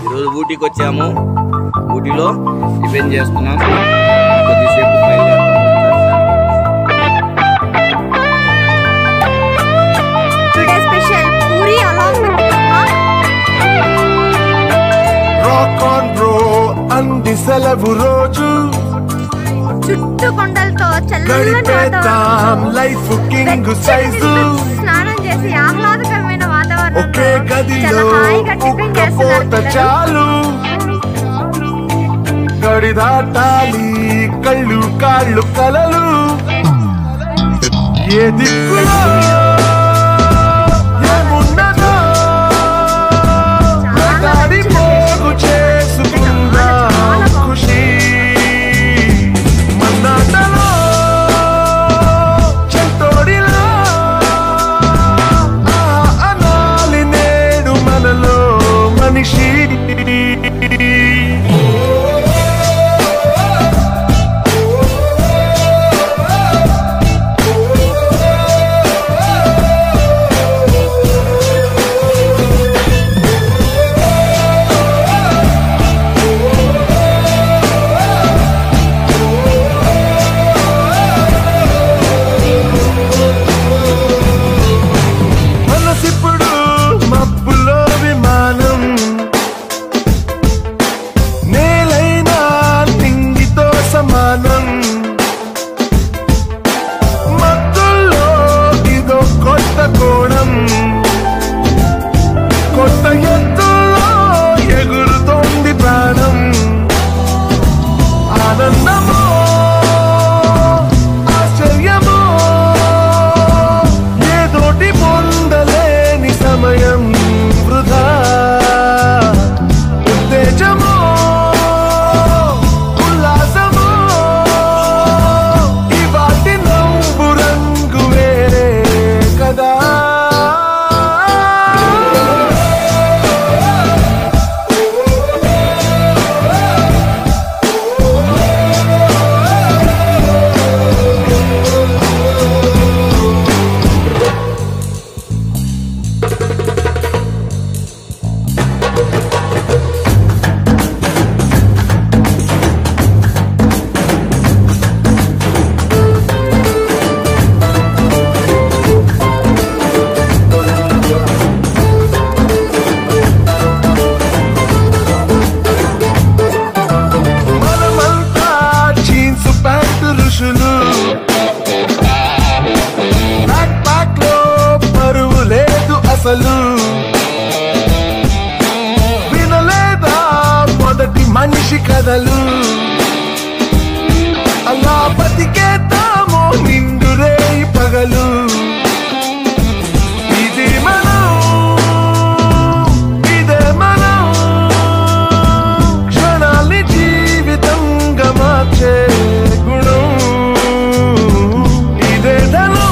ఈరోజు ఊటీకి వచ్చాము. ఊటీలో టిఫిన్ చేస్తున్నాం. కొద్దిసేపు సెలవు రోజు చుట్టూ కొండలతో గడిపేద్దాం లైఫ్ కింగ్ సైజు స్నానం చేసి ఆహ్లాదకరమైన వాతావరణం ఒకే గదిలో ఒక్క చాలు గడి దాటాలి కళ్ళు కాళ్ళు కలలు ఏ దిక్కులో ఏమున్నదో దాడి పోగు చేసుకుందా ఖుషి మన్నాటలో చెంతోడిలో అనాలి నేడు మనలో మనిషి వినలేదా మొదటి మనిషి కథలు అలా బతికేద్దామో నిండు రేయి పగలు ఇదే మనం క్షణాల్ని జీవితంగా మార్చే గుణం ఇదే ధనం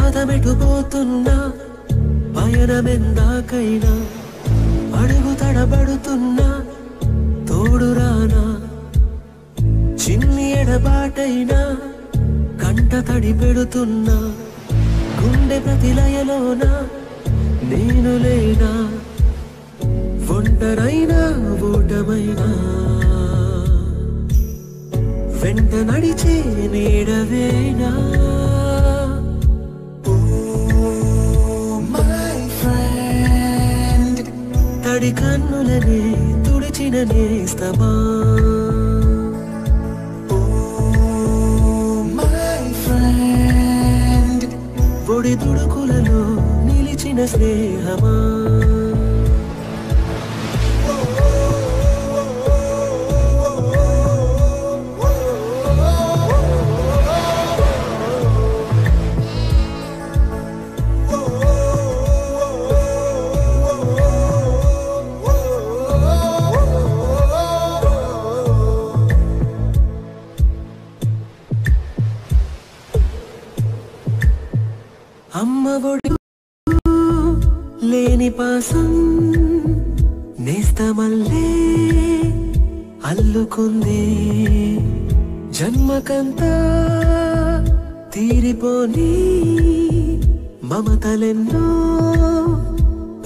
పాదమెటుపోతున్నా పయనమెందాకైనా అడుగు తడబడుతున్నా తోడురానా చిన్ని ఎడబాటైనా కంట తడి పెడుతున్నా గుండె ప్రతిలయలోన నేను లేనా ఒంటరైనా ఓటమైనా వెంట నడిచే నీడవేనా తడి కన్నులనే తుడిచిన నేస్తమా ఒడి దుడుకులలో నిలిచిన స్నేహమా అమ్మ ఒడి లేని పాసం నేస్తమల్లే అల్లుకుంది జన్మకంతా తీరిపోని మమతలెన్నో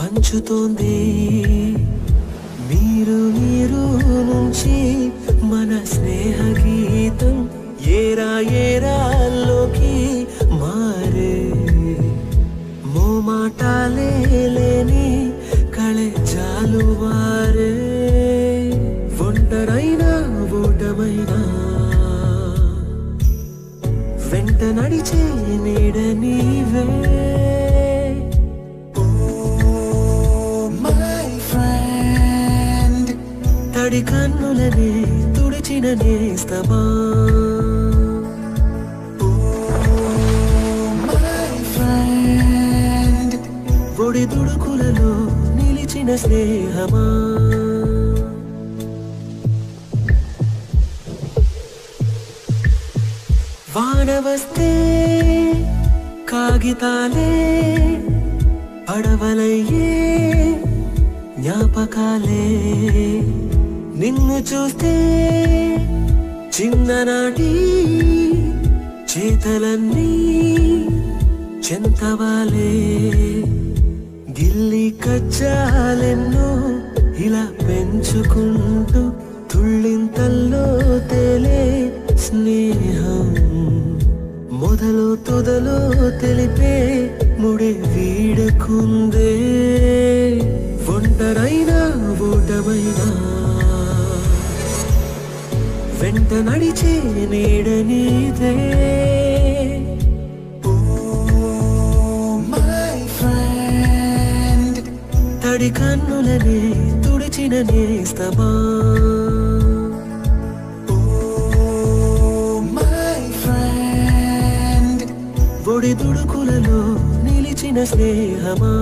పంచుతోంది మీరు నుంచి మన స్నేహ గీతం ఏరా ఏరాల్లోకి మారే మాటాలే లేని కళే జాలువారే ఒంటరైనా ఓటమైనా వెంట నడిచే నీడ నీవే తడి కన్నులనే తుడిచిన నేస్తమా ఒడి దుడుకులలో నిలిచిన స్నేహమా వాన వస్తే కాగితాలే పడవలయ్యే జ్ఞాపకాలే నిన్ను చూస్తే చిన్ననాటి చేతలన్నీ చెంతవాలే గిల్లి కజ్జాలెన్నో ఇలా పెంచుకుంటూ తుళ్ళింతల్లో తేలే స్నేహం మొదలు తొదలో తెలిపే ముడి వీడుకుందే ఒంటరైనా ఓటమైనా వెంట నడిచే నీడ నీదే తడి కన్నులనే తుడిచిన నేస్తమా ఒడి దుడుకులలో నిలిచిన స్నేహమా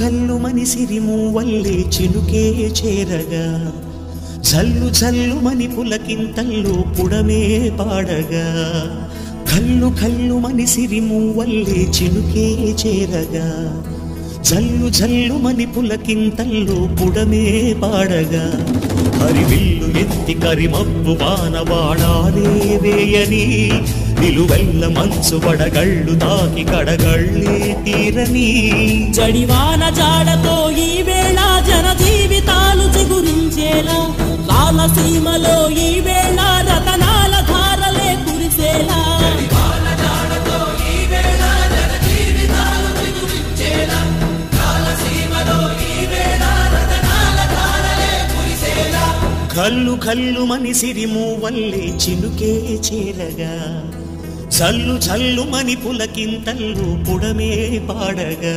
కల్లు మనిసిరి మూవల్లే చినుకే చేరగా జల్లు జల్లు మని పులకింతల్లో పుడమే పాడగా కల్లు మనిసిరి మూవల్లే చినుకే చేరగా జల్లు జల్లు మని పులకింతల్లో పుడమే పాడగా హరివిల్లు ఎత్తి కరిమప్పు వానవాడాలే వేయని నిలువెల్ల మంచు పడగళ్ళు తాకి కడగళ్ళే తీరని జడివాన జాడతో ఈ వేళ జన జీవితాలు చిగురించేలా రాలసీమలో ఈ వేళ రతనాల ధారలే కురిసేలా కల్లు మనిసిరి మూవల్లే చినుకే చేరగా జల్లు జల్లు మని పులకింతల్లు పుడమే పాడగా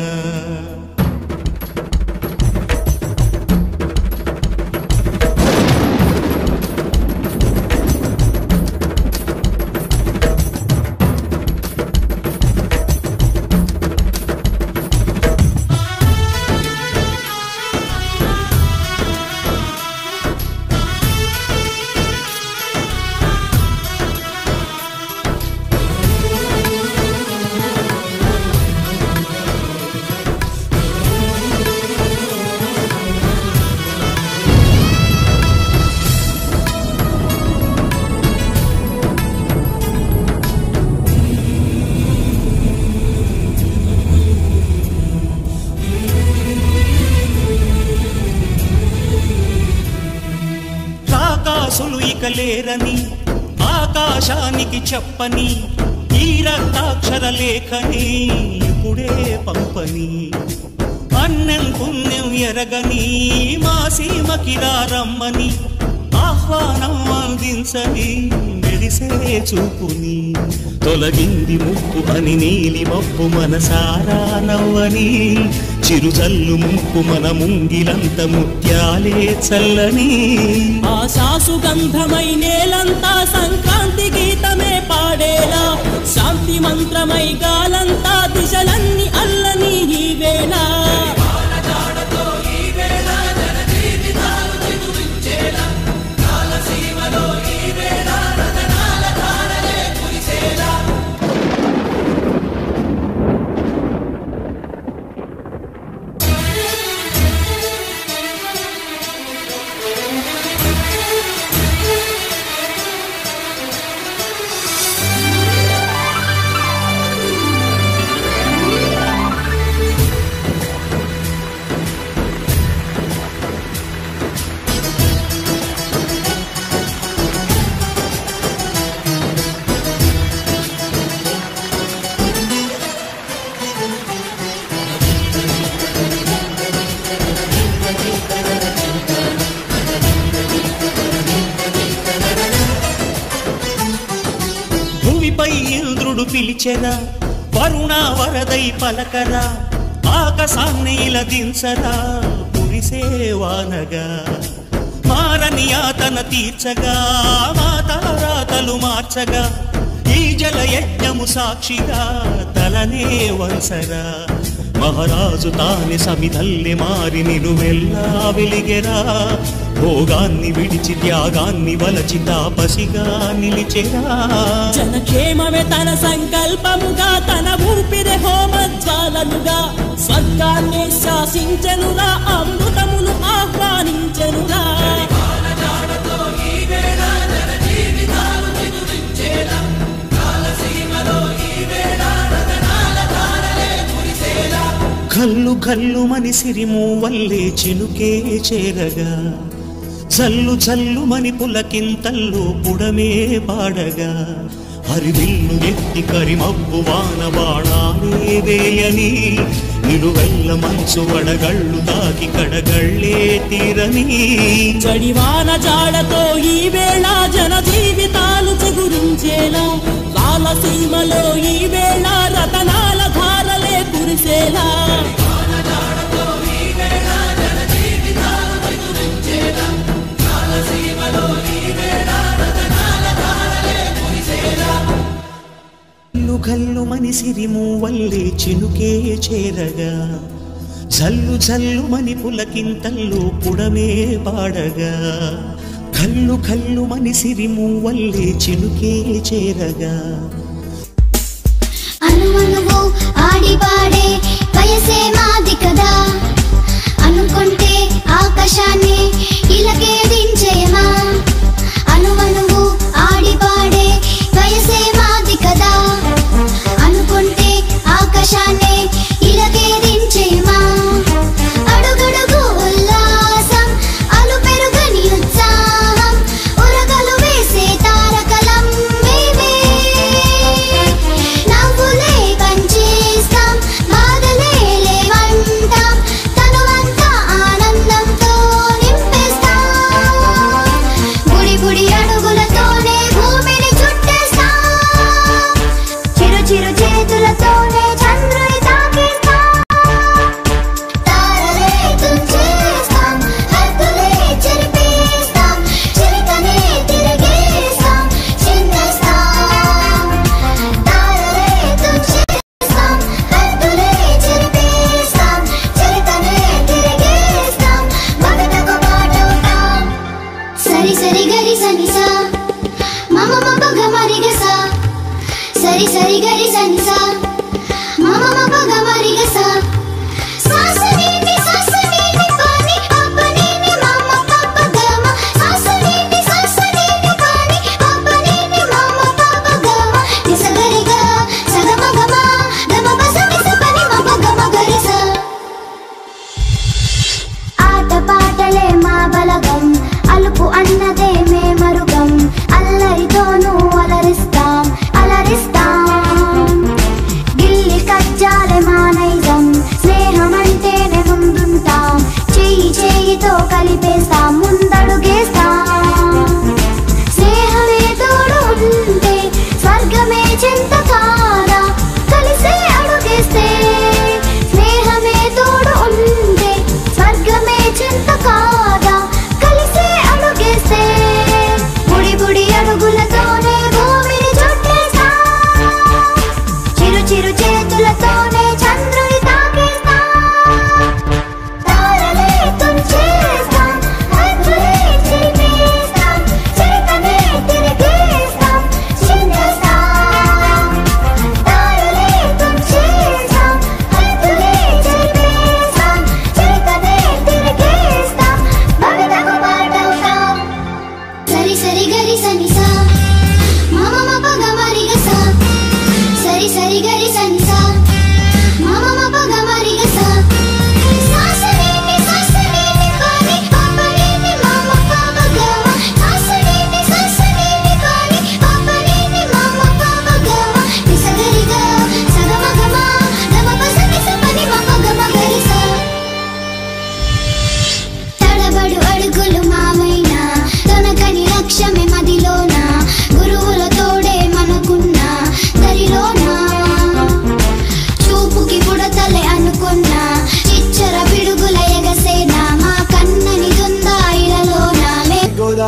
ఇకలేరని ఆకాశానికి చెప్పని ఈ రక్తాక్షర లేఖని ఇప్పుడే పంపని అన్నం పుణ్యం ఎరగని మా సీమకి రమ్మని ఆహ్వానం అందించని మెరిసే చూపుని తొలగింది ముప్పు అని నీలి మప్పు మనసారా నవ్వని చిరుజల్లు ముప్పు మన ముంగిలంత ముత్యాలే చల్లని ఆశాసు గంధమై నేలంతా సంక్రాంతి గీతమే పాడేలా శాంతి మంత్రమై గాలంతా దిశలన్నీ అల్లని ఈ వేళ ఇంద్రుడు పిలిచెరా వరుణ వరదై పలకరా ఆకాశాన్ని ఇలా దించరా కురిసేవానగా మారని యాతన తీర్చగా మాతారాతలు మార్చగా ఈ జల యజ్ఞము సాక్షిగా తలనే వంసరా మహారాజు తాని సమిధల్లి మారి నిలువెల్లా వెలిగెరా భోగాన్ని విడిచి త్యాగాన్ని వలచి తాపసిగా నిలిచెరా జనక్షేమమే తన సంకల్పముగా తన ఊపిరి హోమజ్వాలనుగా స్వర్గాన్ని శాసించనురా అమృతమును ఆహ్వానించనురా కల్లు కల్లు మని సిరిము వల్లే చినుకే చేరగా చల్లు చల్లు మని పులకింతల్లో పుడమే పాడగా హరివిల్లు ఎత్తి కరిమబ్బు వాన బాణాలే వేయని నిలువెల్ల మంచు వడగళ్ళు తాకి కడగళ్ళే తీరని జడివాన జాడతో ఈ వేళ జన జీవితాలు చిగురించేలా రాలసీమలో ఈ వేళ రతనాల ధారలే కురిసేలా గల్లు మని సిరిము వల్లే చినుకే చేరగా జల్లు జల్లు మని పులకింతల్లో పుడమే పాడగా కల్లు కల్లు మని సిరిము వల్లే చినుకే చేరగా అనువనువు ఆడి పాడే వయసే మాది కదా అనుకుంటే ఆకాశాన్ని ఇలాగే దించేయమా అనువనువు ఆడి పాడే వయసే మాది కదా అనుకుంటే ఆకాశాన్ని ఇలాగే దించేయమా అడుగడుగు ఉల్లాసం అలు పెరుగని ఉత్సాహం ఉరగలు వేసే తారకలం మేమే నవ్వులే పంచేస్తాం మాద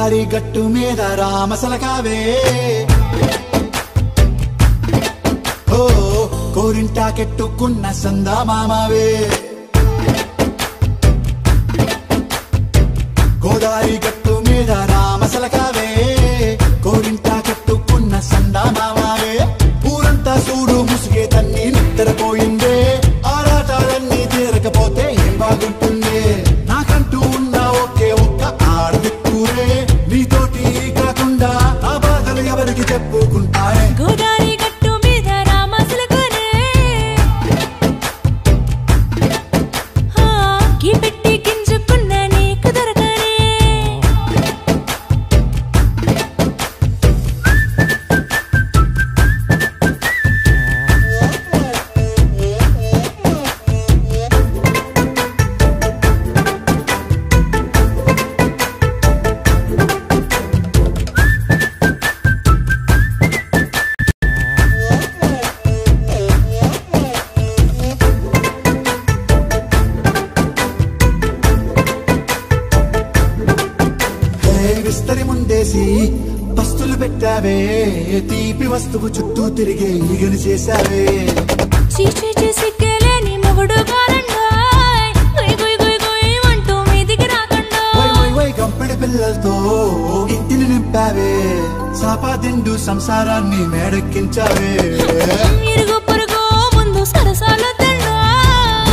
గోదారి గట్టు మీద రామసలకావే ఓ కోరింటాకెట్టుకున్న సందా మామావే గోదారి గట్టు మీద రామసలకావే కోరింటాకెట్టుకున్న సందా మామావే ఊరంతా చూడు ముసుగే తన్ని నిద్రపోయిందే ఆరాటాలన్నీ తీరకపోతే ఏం బాగుంటుంది నాకంటూ ఉన్న ఒకే ఒక్క ఆడదిక్కురే నీతోటి కాకుండా ఆ బాధలు ఎవరికి చెప్పుకుంటారే గోదారి గట్టు మీద రామసలకనే గీ పెట్టి గింజుకున్న నీకు దొరకనే విస్తరి ముందేసి పస్తులు పెట్టావే తీపి వస్తువు చుట్టూ తిరిగే ఈగను చేశావే చీచీ చేసి కేలేని మొగుడు కారండాయ్ గుయ్ గుయ్ గుయ్ గుయ్ అంటూ మీదికి రాకండా వై గంపెడి పిల్లలతో ఇంటిని నింపావే సాపాదిండు సంసారాన్ని మేడెక్కించావే ఇరుగు పొరుగు ముందు సరసాల తెల్లా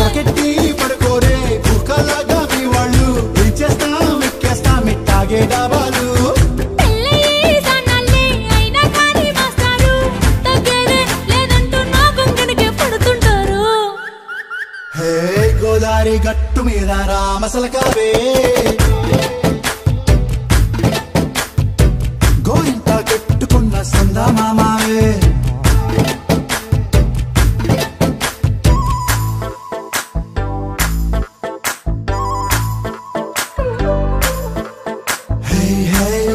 రాకెట్టి పడుకోరే కుక్కలాగా మీ వాళ్ళు ఏం చేస్తాం ఎక్కేస్తాం ఇట్టాగే డాబాలు పెళ్ళయి సన్నాళ్ళే అయినా కానీ మాస్తారు తగ్గేదే లేదంటూ నా గుంగడికే పడుతుంటారు హే గోదారి గట్టు మీద రామసలకావే గోయింట కట్టుకున్న సందా మామావే Hey, hey.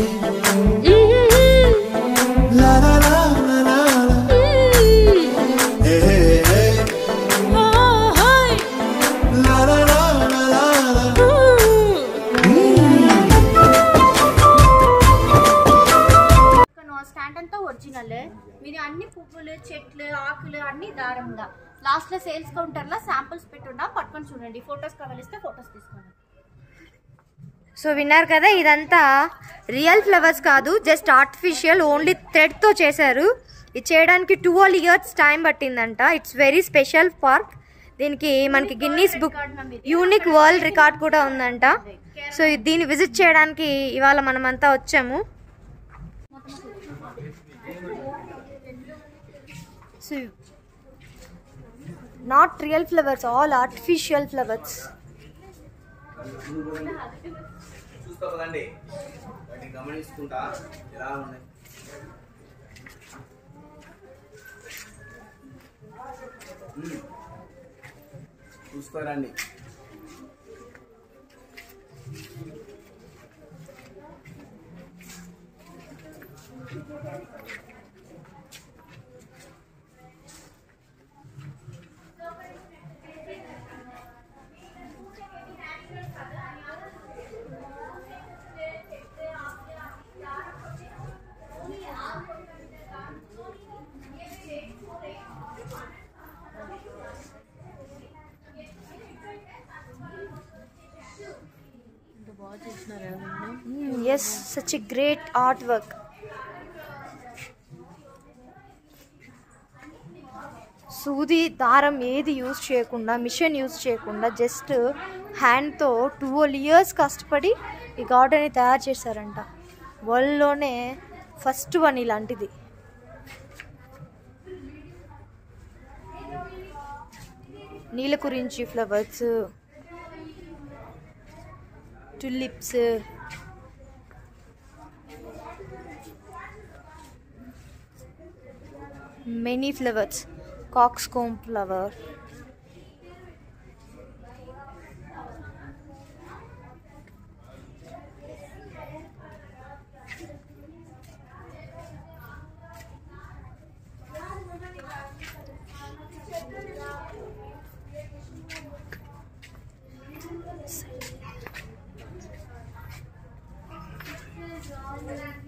La la la la la la. Hey, hey, hey. La la la la la la. Stand అంతా ఒరిజినల్ మీరు అన్ని పువ్వులు చెట్లు ఆకులు అన్ని దారంగా లాస్ట్ లో సేల్స్ కౌంటర్ లో శాంపుల్స్ పెట్టున్నా పట్టుకొని చూడండి ఫొటోస్ కావాలిస్తే ఫొటోస్ తీసుకోండి. సో విన్నారు కదా, ఇదంతా రియల్ ఫ్లవర్స్ కాదు, జస్ట్ ఆర్టిఫిషియల్, ఓన్లీ థ్రెడ్తో చేశారు. ఇది చేయడానికి 12 years టైం పట్టిందంట. It's very special park. దీనికి మనకి Guinness book unique world record కూడా ఉందంట. సో దీన్ని విజిట్ చేయడానికి ఇవాళ మనమంతా వచ్చాము. So not real flowers, all artificial flowers. చూస్తా కదండి, వాటిని గమనిస్తుంటా ఎలా ఉన్నాయి. చూసుకోరండి. Yes, such a great artwork. సూది దారం ఏది యూజ్ చేయకుండా, మిషన్ యూజ్ చేయకుండా, జస్ట్ హ్యాండ్తో 12 years కష్టపడి ఈ గార్డెన్ని తయారు చేశారంట. వరల్డ్లోనే ఫస్ట్ వన్ ఇలాంటిది. నీళ్ళ గురించి flowers, tulips, many flowers, coxcomb flower. బాగుంది